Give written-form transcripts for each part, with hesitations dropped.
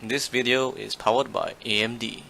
This video is powered by AMD.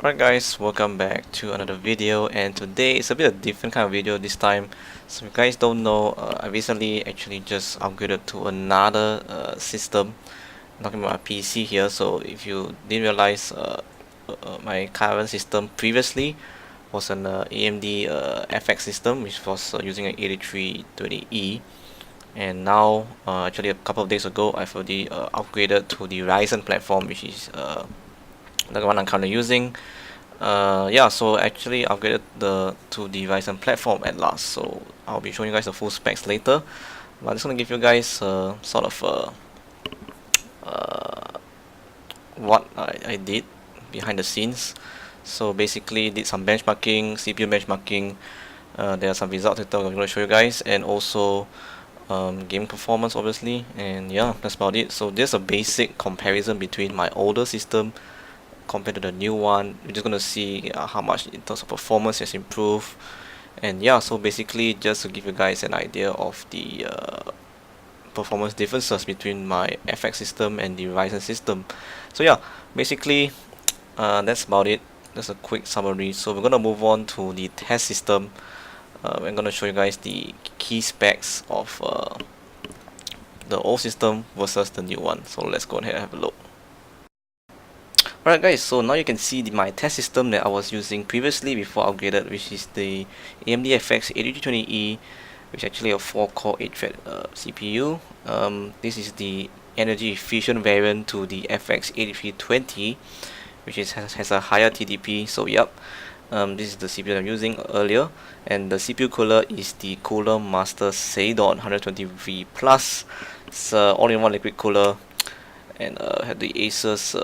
Alright guys, welcome back to another video, and today it's a bit of a different kind of video this time. So if you guys don't know, I recently actually just upgraded to another system. I'm talking about my PC here. So if you didn't realize, my current system previously was an AMD FX system, which was using an 8320E, and now actually a couple of days ago I've already upgraded to the Ryzen platform, which is the one I'm currently using. Yeah, so actually upgraded to the Ryzen platform at last. So I'll be showing you guys the full specs later, but I'm just gonna give you guys sort of what I did behind the scenes. So basically did some benchmarking, CPU benchmarking. There are some results that I'm going to show you guys, and also game performance obviously, and yeah, that's about it. So there's a basic comparison between my older system compared to the new one. We're just gonna see how much in terms of performance has improved, and yeah, so basically just to give you guys an idea of the performance differences between my FX system and the Ryzen system. So yeah, basically that's about it. That's a quick summary. So we're gonna move on to the test system. I'm gonna show you guys the key specs of the old system versus the new one. So let's go ahead and have a look. Alright guys, so now you can see my test system that I was using previously before I upgraded, which is the AMD FX 8320E, which is actually a 4-core 8-thread CPU. This is the energy efficient variant to the FX 8320, which has a higher TDP. So yep, this is the CPU that I'm using earlier, and the CPU cooler is the Cooler Master Seidon 120V Plus. It's all-in-one liquid cooler, and have the Asus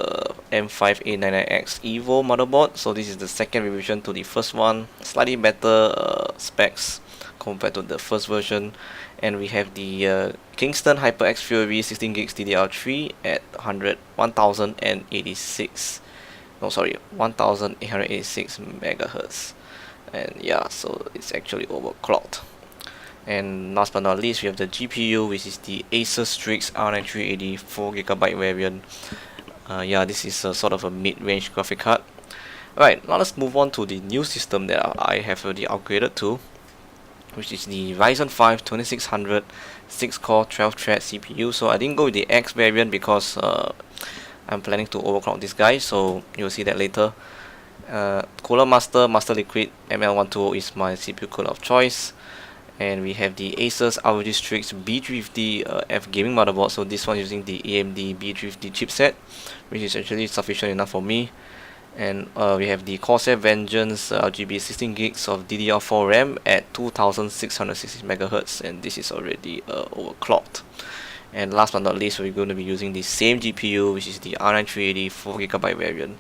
M5A99X Evo motherboard. So this is the second revision to the first one, slightly better specs compared to the first version. And we have the Kingston HyperX Fury 16GB DDR3 at 1886 megahertz, and yeah, so it's actually overclocked. And last but not least, we have the GPU, which is the Asus Strix R9380 4GB variant. Yeah, this is a sort of a mid-range graphic card. Right, now let's move on to the new system that I have already upgraded to, which is the Ryzen 5 2600 6-core 12-thread CPU. So I didn't go with the X variant because I'm planning to overclock this guy, so you'll see that later. Cooler Master Liquid ML120 is my CPU cooler of choice. And we have the Asus ROG Strix B350 F gaming motherboard. So this one using the AMD B350 chipset, which is actually sufficient enough for me. And we have the Corsair Vengeance RGB 16GB of DDR4 RAM at 2660 MHz, and this is already overclocked. And last but not least, we're going to be using the same GPU, which is the R9380 4GB variant.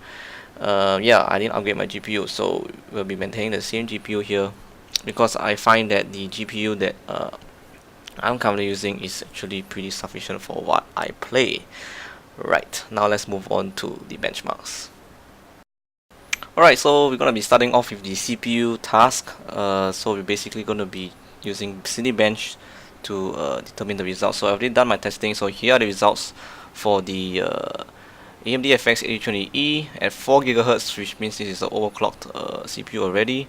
Yeah, I didn't upgrade my GPU, so we'll be maintaining the same GPU here, because I find that the GPU that I'm currently using is actually pretty sufficient for what I play. Right, now let's move on to the benchmarks. Alright, so we're going to be starting off with the CPU task. So we're basically going to be using Cinebench to determine the results. So I've already done my testing, so here are the results for the AMD FX 8020E at 4 GHz, which means this is an overclocked CPU already.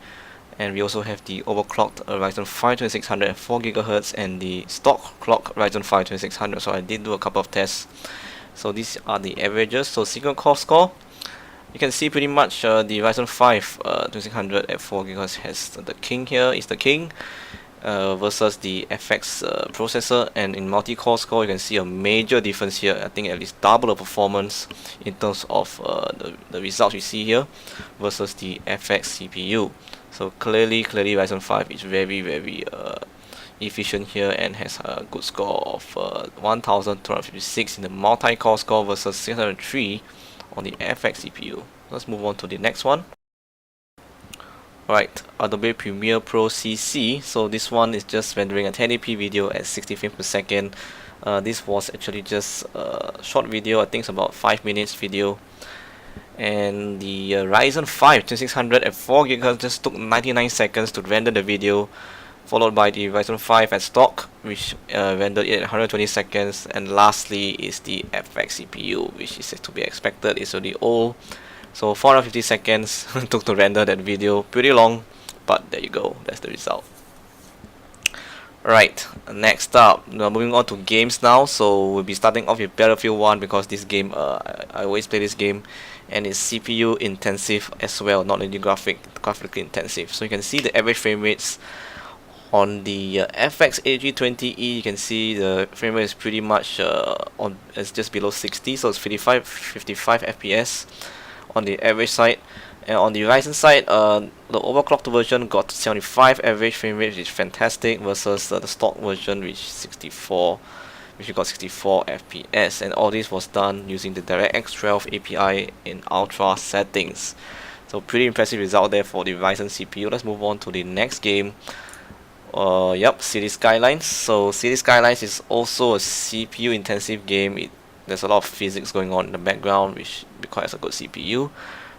And we also have the overclocked Ryzen 5 2600 at 4 GHz and the stock clock Ryzen 5 2600. So I did do a couple of tests. So these are the averages. So single core score, you can see pretty much the Ryzen 5 2600 at 4 GHz has the king here, is the king, versus the FX processor. And in multi-core score, you can see a major difference here. I think at least double the performance in terms of the results you see here versus the FX CPU. So clearly Ryzen 5 is very efficient here and has a good score of 1256 in the multi-core score versus 603 on the FX CPU. Let's move on to the next one. Alright, Adobe Premiere Pro CC. So this one is just rendering a 1080p video at 60 frames per second. This was actually just a short video. I think it's about 5 minutes video. And the Ryzen 5 2600 at 4 GHz just took 99 seconds to render the video, followed by the Ryzen 5 at stock, which rendered it at 120 seconds, and lastly is the FX CPU, which is to be expected. It's already old, so 450 seconds took to render that video. Pretty long, but there you go, that's the result. Right, next up, moving on to games now. So we'll be starting off with Battlefield 1 because this game, I always play this game, and it's CPU intensive as well, not only graphically intensive. So you can see the average frame rates on the FX AG20E. You can see the frame rate is pretty much it's just below 60, so it's 55 FPS on the average side. And on the Ryzen side, the overclocked version got 75 average frame rate, which is fantastic, versus the stock version, which got 64 FPS. And all this was done using the DirectX 12 API in ultra settings. So pretty impressive result there for the Ryzen CPU. Let's move on to the next game. City Skylines. So City Skylines is also a CPU intensive game. There's a lot of physics going on in the background, which requires a good CPU.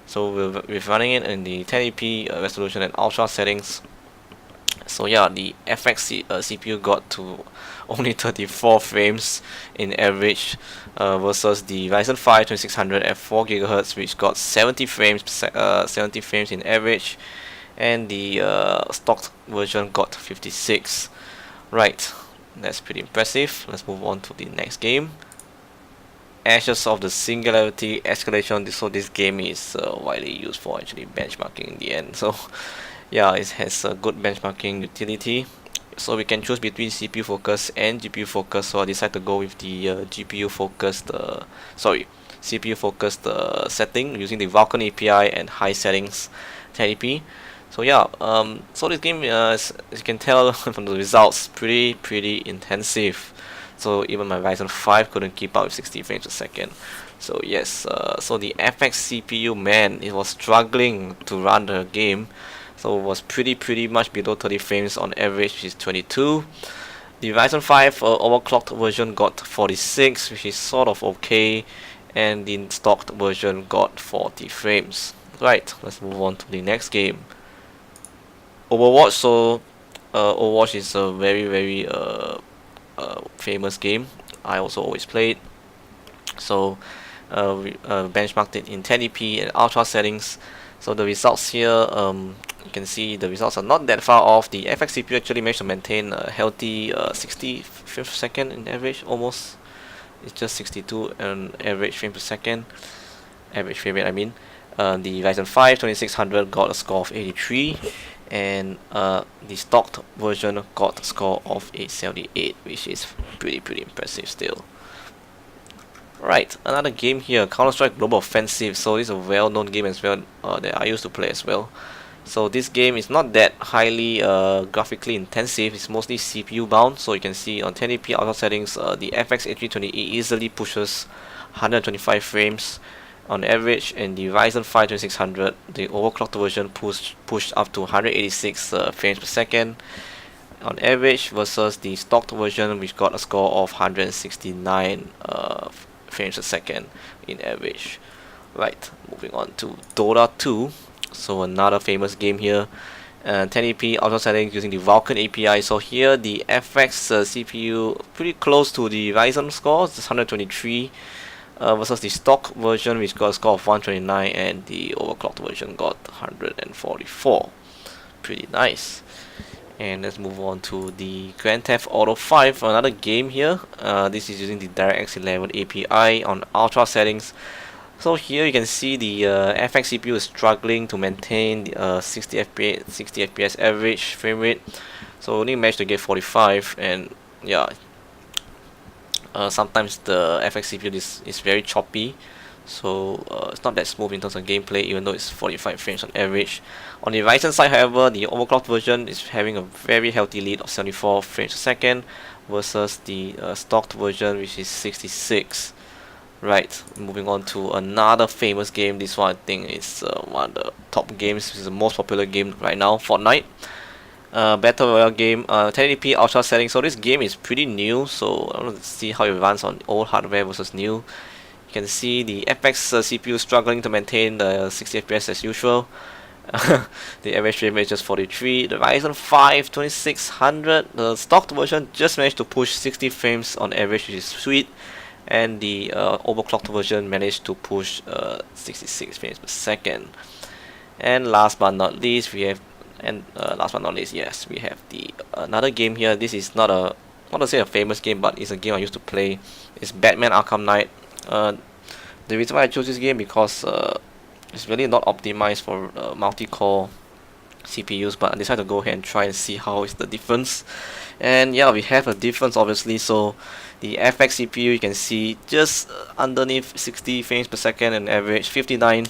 So we're running it in the 1080p resolution and ultra settings. So yeah, the FX CPU got to only 34 frames in average, versus the Ryzen 5 2600 at 4 GHz, which got 70 frames in average, and the stock version got 56. Right, that's pretty impressive. Let's move on to the next game. Ashes of the Singularity Escalation. So this game is widely used for actually benchmarking in the end. So yeah, it has a good benchmarking utility. So we can choose between CPU focus and GPU focus. So I decided to go with the CPU focused setting using the Vulkan API and high settings 1080p. So yeah, so this game, as you can tell from the results, pretty intensive. So even my Ryzen 5 couldn't keep up with 60 frames per second. So yes, so the FX CPU, man, it was struggling to run the game. So it was pretty much below 30 frames on average, which is 22. The Ryzen 5 overclocked version got 46, which is sort of okay, and the stocked version got 40 frames. Right, let's move on to the next game. Overwatch. So Overwatch is a very famous game. I also always play it. So we benchmarked it in 1080p and ultra settings. So the results here, you can see the results are not that far off. The FX CPU actually managed to maintain a healthy 60 frames per second in average, almost. It's just 62 on average frame per second. Average frame rate, I mean. The Ryzen 5 2600 got a score of 83, and the stocked version got a score of 878, which is pretty impressive still. Right, another game here, Counter-Strike Global Offensive. So this is a well-known game as well, that I used to play as well. So this game is not that highly graphically intensive. It's mostly CPU bound. So you can see on 1080p auto settings, the FX A320E easily pushes 125 frames on average, and the Ryzen 5 2600, the overclocked version, pushed up to 186 frames per second on average, versus the stocked version, which got a score of 169 frames per second in average. Right, moving on to Dota 2. So another famous game here. 1080p auto settings using the Vulkan API. So here the FX CPU pretty close to the Ryzen score, it's 123, versus the stock version, which got a score of 129, and the overclocked version got 144. Pretty nice. And let's move on to the Grand Theft Auto 5, another game here. This is using the DirectX 11 API on ultra settings. So here you can see the FX CPU is struggling to maintain 60 FPS average frame rate. So only managed to get 45, and yeah, sometimes the FX CPU is very choppy. So it's not that smooth in terms of gameplay, even though it's 45 frames on average. On the Ryzen side, however, the overclocked version is having a very healthy lead of 74 frames per second, versus the stocked version, which is 66. Right, moving on to another famous game. This one I think is one of the top games. It's the most popular game right now, Fortnite. Battle Royale game, 1080p ultra setting. So this game is pretty new, so I want to see how it runs on old hardware versus new. You can see the FX CPU struggling to maintain the 60 FPS as usual. The average frame rate is just 43. The Ryzen 5 2600, the stocked version, just managed to push 60 frames on average, which is sweet. And the overclocked version managed to push 66 frames per second. And last but not least, we have yes, we have the another game here. This is not to say a famous game, but it's a game I used to play. It's Batman Arkham Knight. The reason why I chose this game because it's really not optimized for multi-core CPUs, but I decided to go ahead and try and see how is the difference. And yeah, we have a difference obviously. So the FX CPU, you can see just underneath 60 frames per second and average 59.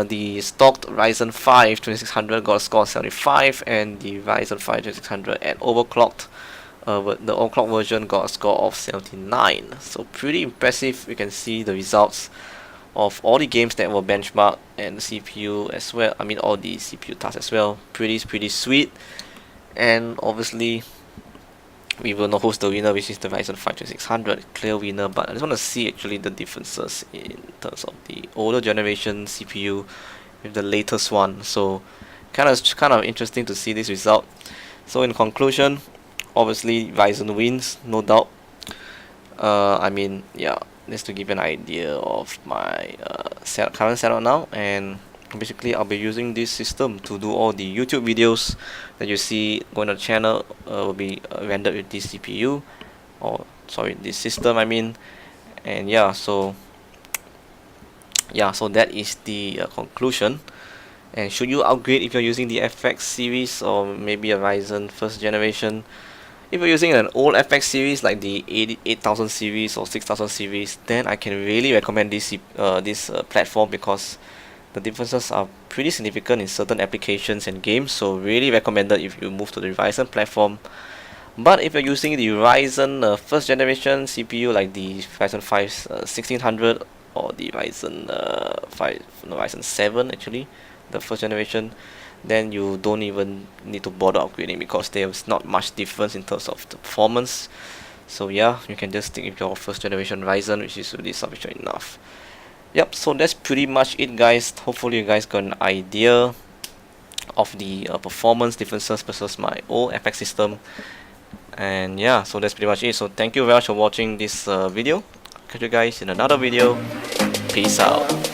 The stocked Ryzen 5 2600 got a score of 75, and the Ryzen 5 2600 and overclocked, the overclocked version got a score of 79. So pretty impressive. You can see the results of all the games that were benchmarked, and the CPU as well. I mean all the CPU tasks as well. Pretty sweet. And obviously we will know who's the winner, which is the Ryzen 5 2600, clear winner. But I just want to see actually the differences in terms of the older generation CPU with the latest one. So kind of interesting to see this result. So in conclusion, obviously Ryzen wins, no doubt. I mean, yeah, just to give you an idea of my current setup now, and basically I'll be using this system to do all the YouTube videos that you see going on the channel. Will be rendered with this CPU, or sorry, this system I mean. And yeah, so that is the conclusion. And should you upgrade if you're using the FX series or maybe a Ryzen first generation? If you're using an old FX series like the 8000 series or 6000 series, then I can really recommend this platform, because the differences are pretty significant in certain applications and games. So really recommended if you move to the Ryzen platform. But if you're using the Ryzen first generation CPU like the Ryzen 5 1600 or the Ryzen 7 actually, the first generation, then you don't even need to bother upgrading, because there's not much difference in terms of the performance. So yeah, you can just stick with your first generation Ryzen, which is really sufficient enough. Yep, so that's pretty much it, guys. Hopefully you guys got an idea of the performance differences versus my old FX system. And yeah, so that's pretty much it. So thank you very much for watching this video. Catch you guys in another video. Peace out.